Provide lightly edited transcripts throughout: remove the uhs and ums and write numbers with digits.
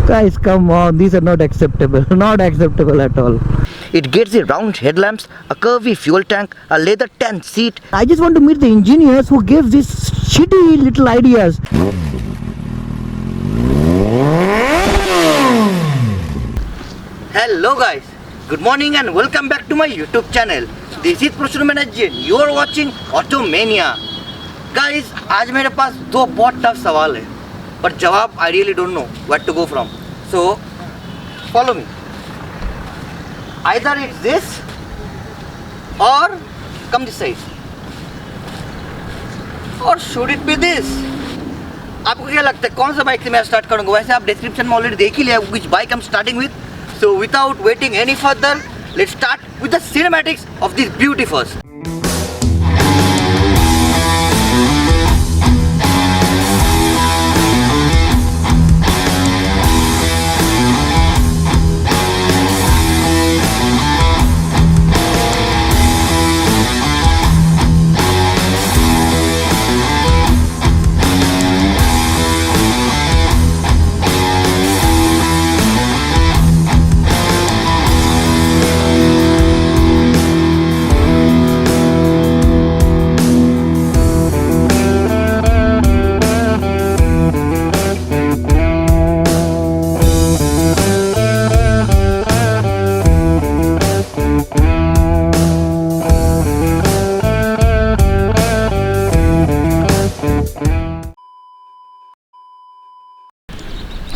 Guys, come on, these are not acceptable. Not acceptable at all. It gets the round headlamps, a curvy fuel tank, a leather tent seat. I just want to meet the engineers who gave these shitty little ideas. Hello guys, good morning and welcome back to my YouTube channel. This is Prashur Manager. You are watching Automania. Guys, आज मेरे पास दो बहुत tough सवाल है, पर जवाब I really don't know where to go from. So follow me. Either it's this or come this side, or should it be this? आपको क्या लगता है कौन सा बाइक से मैं स्टार्ट करूँगा? वैसे आप डिस्क्रिप्शन में ऑलरेडी देख ही लिया which bike I'm starting with. So without waiting any further, let's start with the cinematics of this beauty first.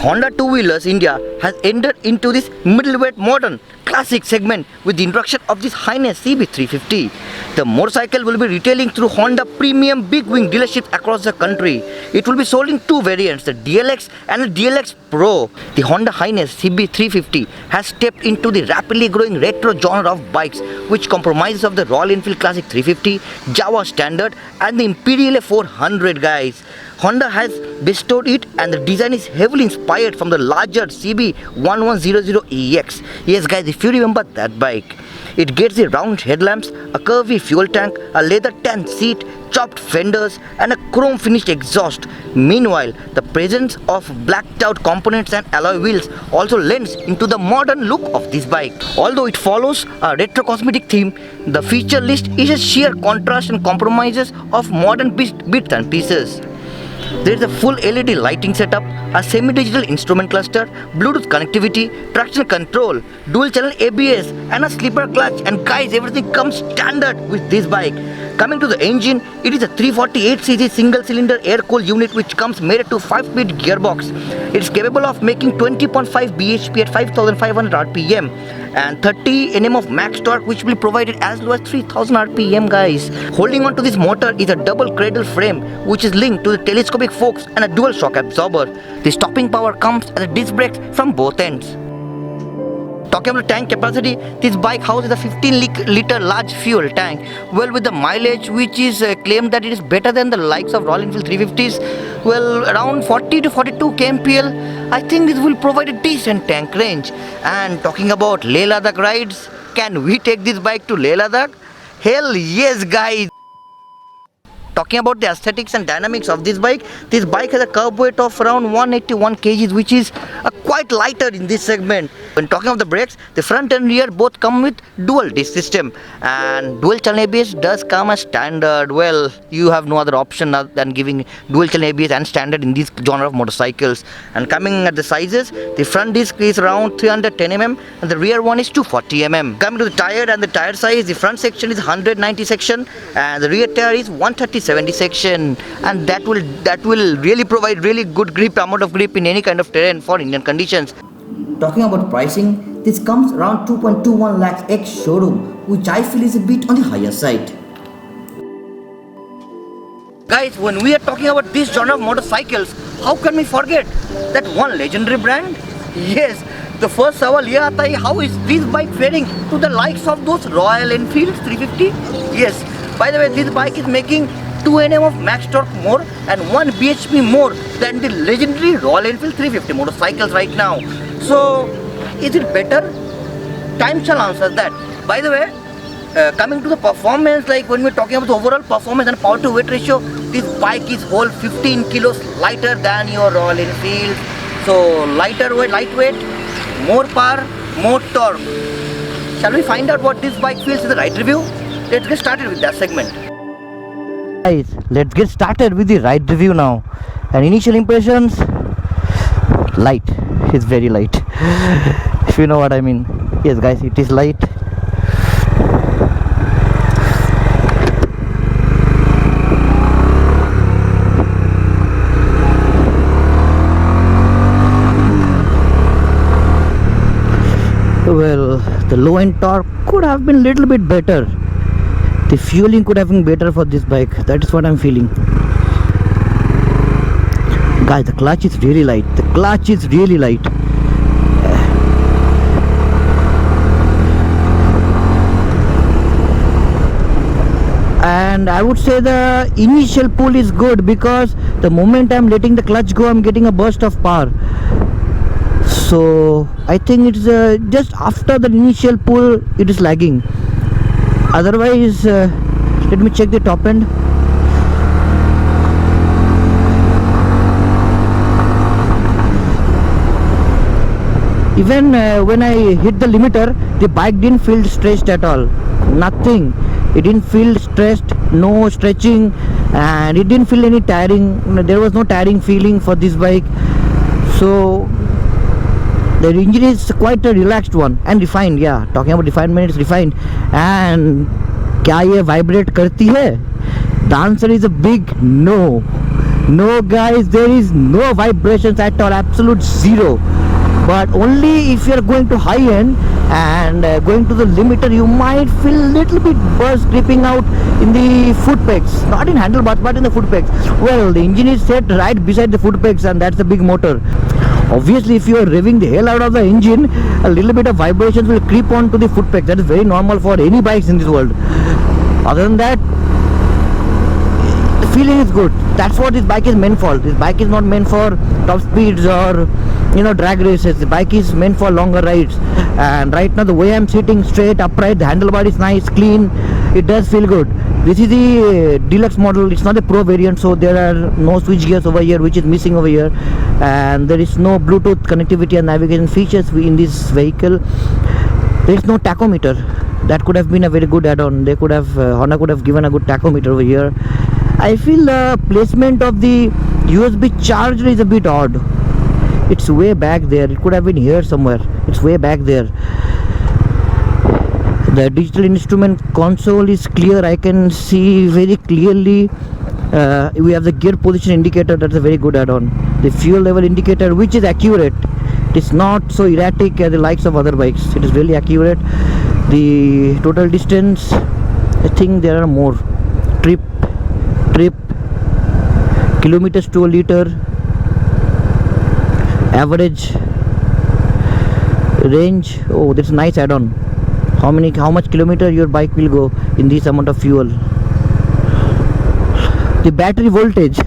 Honda two-wheelers India has entered into this middleweight modern classic segment with the introduction of this Highness CB350. The motorcycle will be retailing through Honda premium big wing dealerships across the country. It will be sold in two variants, the DLX and the DLX Pro. The Honda Highness CB350 has stepped into the rapidly growing retro genre of bikes, which comprises of the Royal Enfield Classic 350, Java Standard and the Imperial 400 guys. Honda has bestowed it and the design is heavily inspired from the larger CB1100EX. Yes guys, if you remember that bike. It gets the round headlamps, a curvy fuel tank, a leather tent seat, chopped fenders and a chrome finished exhaust. Meanwhile, the presence of blacked out components and alloy wheels also lends into the modern look of this bike. Although it follows a retro cosmetic theme, the feature list is a sheer contrast and compromises of modern bits and pieces. There is a full LED lighting setup, a semi-digital instrument cluster, Bluetooth connectivity, traction control, dual channel ABS and a slipper clutch, and guys, everything comes standard with this bike. Coming to the engine, it is a 348cc single cylinder air-cooled unit which comes mated to 5-speed gearbox. It is capable of making 20.5 bhp at 5500 rpm and 30 Nm of max torque, which will be provided as low as 3000 rpm guys. Holding on to this motor is a double cradle frame which is linked to the telescopic forks and a dual shock absorber. The stopping power comes as a disc brakes from both ends. Talking about the tank capacity, this bike houses a 15-liter large fuel tank. Well, with the mileage which is claimed that it is better than the likes of Royal Enfield 350s, well, around 40 to 42 kmpl, I think this will provide a decent tank range. And talking about Leh Ladakh rides, can we take this bike to Leh Ladakh? Hell yes guys! Talking about the aesthetics and dynamics of this bike has a curb weight of around 181 kgs, which is quite lighter in this segment. When talking of the brakes, the front and rear both come with dual disc system, and dual channel ABS does come as standard. Well, you have no other option other than giving dual channel ABS and standard in this genre of motorcycles. And coming at the sizes, the front disc is around 310 mm and the rear one is 240 mm. Coming to the tire and the tire size, the front section is 190 section and the rear tire is 130/70 section, and that will really provide really good amount of grip in any kind of terrain for Indian conditions. Talking about pricing, this comes around 2.21 lakhs ex showroom, which I feel is a bit on the higher side. Guys, when we are talking about this genre of motorcycles, how can we forget that one legendary brand? Yes, the first सवाल ये आता है, how is this bike faring to the likes of those Royal Enfield 350? Yes, by the way, this bike is making 2 Nm of max torque more and 1 bhp more than the legendary Royal Enfield 350 motorcycles right now. So, is it better? Time shall answer that. By the way, coming to the performance, like when we're talking about the overall performance and power to weight ratio, this bike is whole 15 kilos lighter than your Royal Enfield So lightweight, more power, more torque. Shall we find out what this bike feels in the ride review? Let's get started with that segment. Guys, let's get started with the ride review now. And initial impressions, light. It's very light. If you know what I mean. Yes guys, it is light. Well, the low end torque could have been a little bit better. The fueling could have been better for this bike. That is what I'm feeling. Guys, the clutch is really light. The clutch is really light. And I would say the initial pull is good because the moment I'm letting the clutch go, I'm getting a burst of power. So I think it's just after the initial pull it is lagging. Otherwise, let me check the top end. Even when I hit the limiter, the bike didn't feel stressed at all. Nothing. It didn't feel stressed, no stretching, and it didn't feel any tiring. There was no tiring feeling for this bike. So the engine is quite a relaxed one and refined. Yeah, talking about refinement, it's refined. And क्या ये vibrate करती है? The answer is a big no. No guys, there is no vibrations at all, absolute zero. But only if you are going to high end and going to the limiter, you might feel a little bit burst creeping out in the foot pegs, not in handlebars but in the foot pegs. Well, the engine is set right beside the foot pegs and that's a big motor. Obviously, if you are revving the hell out of the engine, a little bit of vibrations will creep onto the foot pegs. That is very normal for any bikes in this world. Other than that, the feeling is good. That's what this bike is meant for. This bike is not meant for top speeds or drag races. The bike is meant for longer rides. And right now the way I'm sitting straight upright, the handlebar is nice, clean. It does feel good. This is the deluxe model. It's not the pro variant, so there are no switch gears over here, which is missing over here, and there is no Bluetooth connectivity and navigation features in this vehicle. There is no tachometer. That could have been a very good add-on. They could have Honda could have given a good tachometer over here. I feel the placement of the USB charger is a bit odd. It's way back there. It could have been here somewhere. It's way back there. The digital instrument console is clear. I can see very clearly. We have the gear position indicator. That's a very good add-on. The fuel level indicator, which is accurate. It's not so erratic as the likes of other bikes. It is really accurate. The total distance, I think there are more. Trip, kilometers to a liter, average, range. Oh, that's a nice add-on. How much kilometer your bike will go in this amount of fuel. The battery voltage.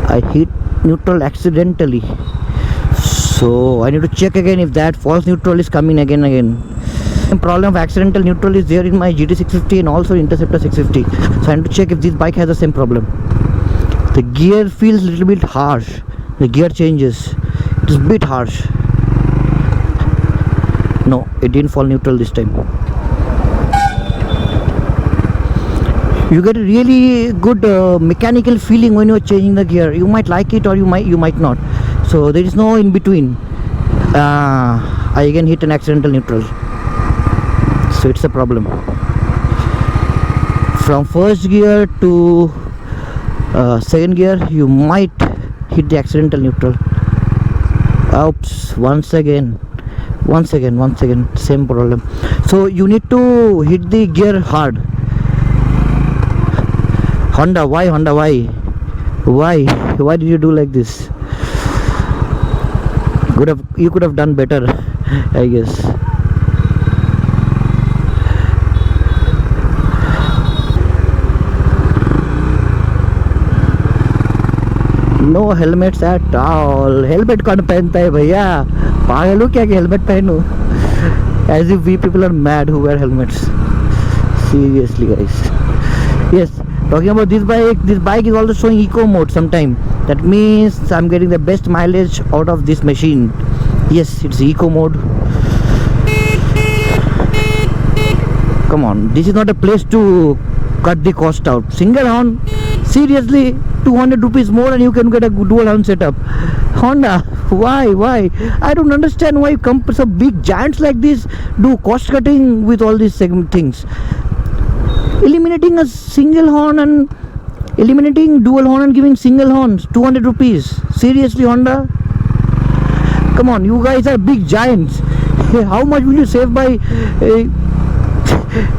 I hit neutral accidentally, so I need to check again if that false neutral is coming again. The problem of accidental neutral is there in my GT650 and also Interceptor 650, so I need to check if this bike has the same problem. The gear feels a little bit harsh. The gear changes. It is a bit harsh. No, it didn't fall neutral this time. You get a really good mechanical feeling when you're changing the gear. You might like it or you might not. So there is no in between. I again hit an accidental neutral. So it's a problem. From first gear to second gear, you might hit the accidental neutral. Oops, once again, same problem. So you need to hit the gear hard. Honda, why? Why did you do like this? You could have done better, I guess. No helmets at all. Helmet कौन पहनता है भैया? पागल हो क्या कि helmet पहनूं? As if we people are mad who wear helmets. Seriously guys. Yes, talking about this bike is also showing eco mode sometime. That means I'm getting the best mileage out of this machine. Yes, it's eco mode. Come on, this is not a place to cut the cost out. Single horn, seriously, 200 rupees more and you can get a dual horn setup. Honda, why? I don't understand why some big giants like this do cost cutting with all these things. Eliminating a single horn and eliminating dual horn and giving single horns, 200 rupees. Seriously, Honda? Come on, you guys are big giants. How much will you save by...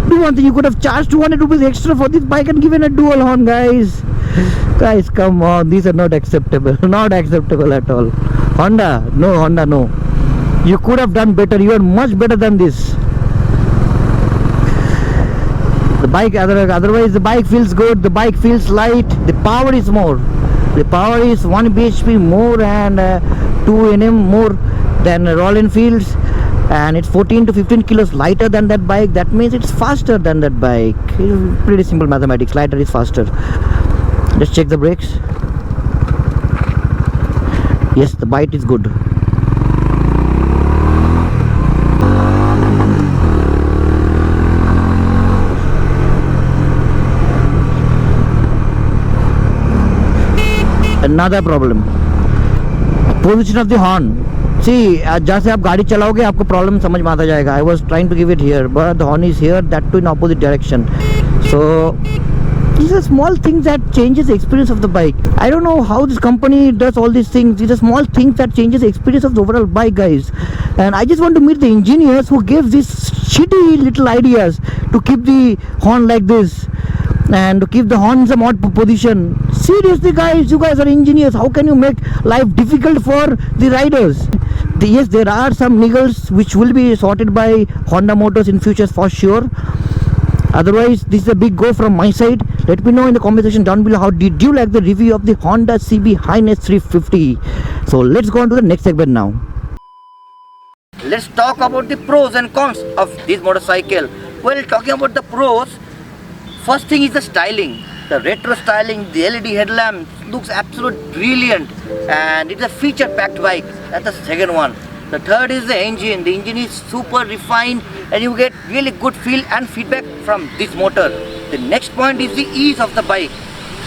do one thing, you could have charged 200 rupees extra for this bike and given a dual horn, guys. Guys, come on, these are not acceptable. Not acceptable at all. Honda, no. You could have done better. You are much better than this. The bike, otherwise the bike feels good, the bike feels light, the power is more. The power is 1 bhp more and 2 Nm more than Royal Enfield's, and it's 14 to 15 kilos lighter than that bike. That means it's faster than that bike. It's pretty simple mathematics. Lighter is faster. Let's check the brakes. Yes, the bite is good. Another problem, position of the horn. See, जैसे आप गाड़ी चलाओगे आपको problem समझ में आता जाएगा. I was trying to give it here, but the horn is here, that too in opposite direction. So these are small things that changes the experience of the bike. I don't know how this company does all these things. These are small things that changes the experience of the overall bike, guys. And I just want to meet the engineers who gave these shitty little ideas to keep the horn like this and to keep the horn in some odd position. Seriously, guys, you guys are engineers. How can you make life difficult for the riders? Yes, there are some niggles which will be sorted by Honda Motors in future for sure. Otherwise, this is a big go from my side. Let me know in the comment section down below how did you like the review of the Honda CB Highness 350. So let's go on to the next segment now. Let's talk about the pros and cons of this motorcycle. Well, talking about the pros, first thing is the styling. The retro styling, the LED headlamp looks absolutely brilliant, and it's a feature-packed bike. That's the second one. The third is the engine. The engine is super refined and you get really good feel and feedback from this motor. The next point is the ease of the bike.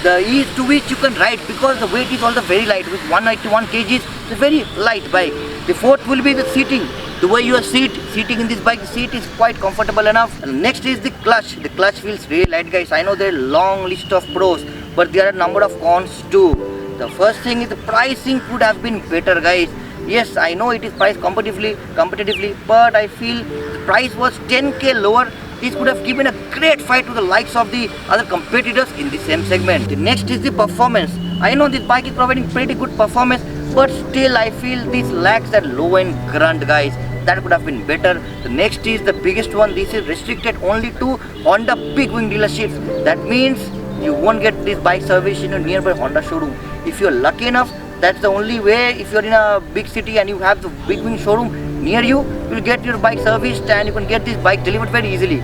The ease to which you can ride, because the weight is also very light. With 191 kgs, it's a very light bike. The fourth will be the seating. The way you are sitting in this bike, the seat is quite comfortable enough. And next is the clutch. The clutch feels really light, guys. I know there are a long list of pros, but there are a number of cons too. The first thing is the pricing could have been better, guys. Yes, I know it is priced competitively, but I feel the price was 10k lower. This could have given a great fight to the likes of the other competitors in the same segment. The next is the performance. I know this bike is providing pretty good performance, but still I feel this lacks that low-end grunt, guys. That could have been better. The next is the biggest one. This is restricted only to Honda big wing dealerships. That means you won't get this bike service in a nearby Honda showroom. If you're lucky enough, that's the only way. If you're in a big city and you have the big wing showroom near you, you'll get your bike serviced and you can get this bike delivered very easily.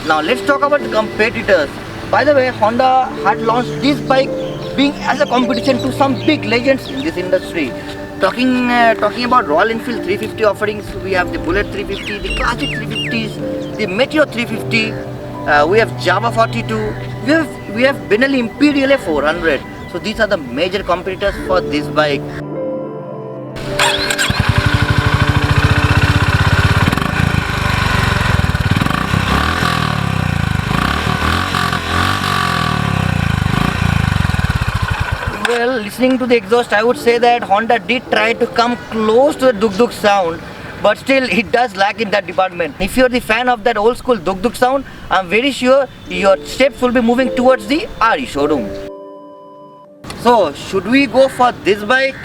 Now let's talk about the competitors. By the way, Honda had launched this bike being as a competition to some big legends in this industry. Talking about Royal Enfield 350 offerings, we have the Bullet 350, the Classic 350s, the Meteor 350, we have Java 42, we have Benelli Imperial 400. So these are the major competitors for this bike. Well, listening to the exhaust, I would say that Honda did try to come close to the Duk Duk sound, but still it does lack in that department. If you're the fan of that old school Duk Duk sound, I'm very sure your steps will be moving towards the RE showroom. So, should we go for this bike?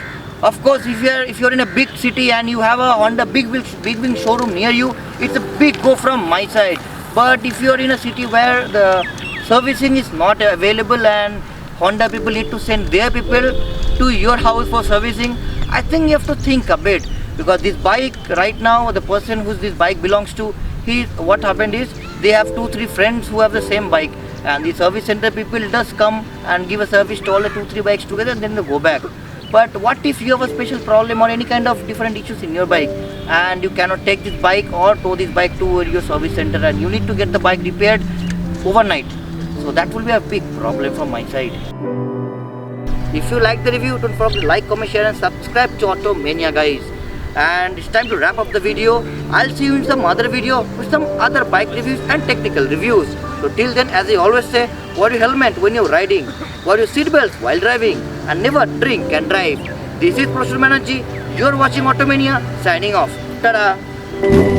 Of course, if you're in a big city and you have a Honda big wing showroom near you, it's a big go from my side. But if you're in a city where the servicing is not available and Honda people need to send their people to your house for servicing, I think you have to think a bit, because this bike right now, the person who this bike belongs to, what happened is they have 2-3 friends who have the same bike, and the service center people does come and give a service to all the 2-3 bikes together and then they go back. But what if you have a special problem or any kind of different issues in your bike and you cannot take this bike or tow this bike to your service center and you need to get the bike repaired overnight? So that will be a big problem from my side. If you like the review, don't forget to like, comment, share and subscribe to Automania, guys. And it's time to wrap up the video. I'll see you in some other video with some other bike reviews and technical reviews. So till then, as I always say, wear your helmet when you're riding, wear your seatbelts while driving, and never drink and drive. This is Professor Banerjee. You're watching Automania, signing off. Ta-da!